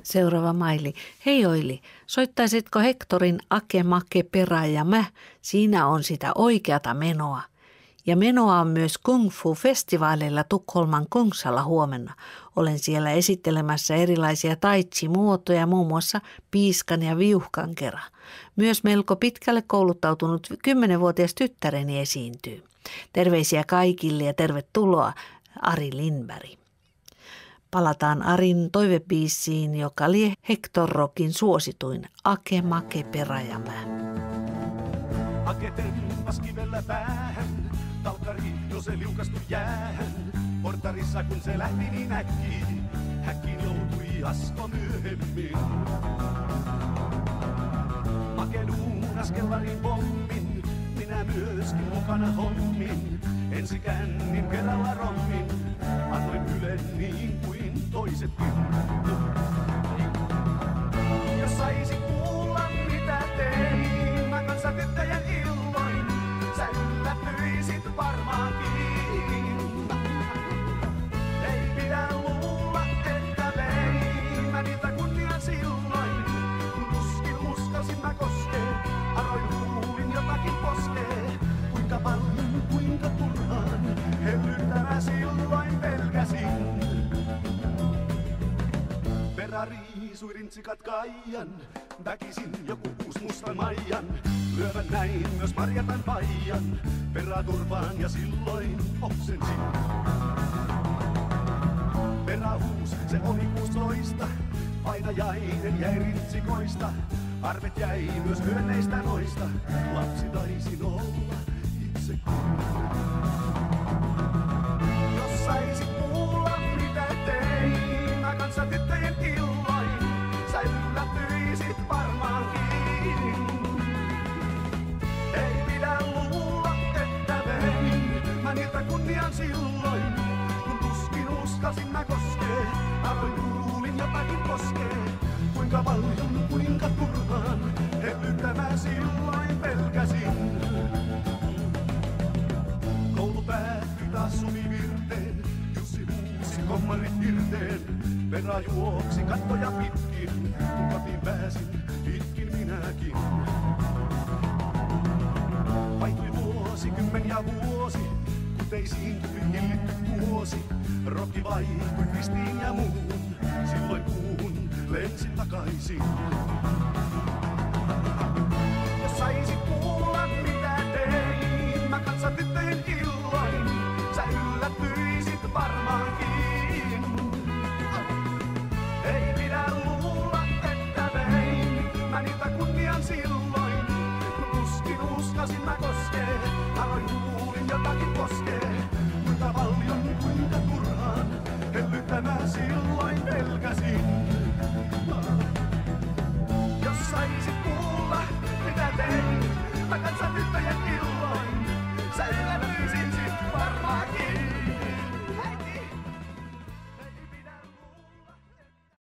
Seuraava maili. Hei Oili, soittaisitko Hektorin Ake Make Perä ja mä? Siinä on sitä oikeata menoa. Ja menoa on myös Kung Fu-festivaaleilla Tukholman Kungsalla huomenna. Olen siellä esittelemässä erilaisia taitsi-muotoja, muun muassa piiskan ja viuhkan kera. Myös melko pitkälle kouluttautunut 10-vuotias tyttäreni esiintyy. Terveisiä kaikille ja tervetuloa, Ari Lindberg. Palataan Arin toivebiisiin, joka oli Hector Rockin suosituin, Ake Make Perä ja mä. Ake tempas kivellä päähän, talkkari jo se liukastui jäähän. Portarissa kun se lähti niin äkkiä, häkkiin joutui Asko myöhemmin. Make luunas kellarin pommin, minä myöskin mukana hommin. Ensi kännin kerralla rommin, annoin ylen niin kuin toisetkin. Jos saisin kuulla mitä tein, mä kanssa tyttöjen illoin, sä yllätyisit varmaankin. Ei pidä luulla, että vein mä niiltä kunnian silloin, kun tuskin uskalsin mä koskee, aroin kuulin jotakin poskee. Kuinka paljon, kuinka turhaan, hellyttävä silloin pelkäsin. Peräriisui rintsikat Kaijan, väkisin joku uusi mustan Maijan. Lyövän näin myös Marjatan paijan, peräturvaan ja silloin oksensin. Perähuus, se oli 16, painajainen jäi rintsikoista. Arvet jäi myös hyönneistä noista, lapsi taisin olla itsekin. Jos saisit kuulla mitä tein, mä kanssa tyttöjen illoin, sä yllätyisit varmaankin. Ei pidä luulla, että vein mä niiltä kunnian silloin, kun tuskin uskalsin mä koskee, aloin kuulin jotakin koskee. Kuinka paljon, kuinka turhaan, hellyttävä silloin pelkäsin. Koulu päättyi taas sumivirteen, Jussi huusi kommarit irteen. Perä juoksi kattoja pitkin, kun kotiin pääsin, itkin minäkin. Vaihtui vuosi, kymmeniä vuosi, kuteisiin tuli hillitty vuosi. Rokki vaihtui Kristiin ja muun, silloin kuuhun lensin takaisin. Jos saisit kuulla mitä tein, mä kanssa tyttöjen illoin, sä yllätyisit varmaankin. Ei pidä luulla, että vein mä niiltä kunnian silloin, kun tuskin uskalsin mä koskee, aloin kuulin jotakin koskee.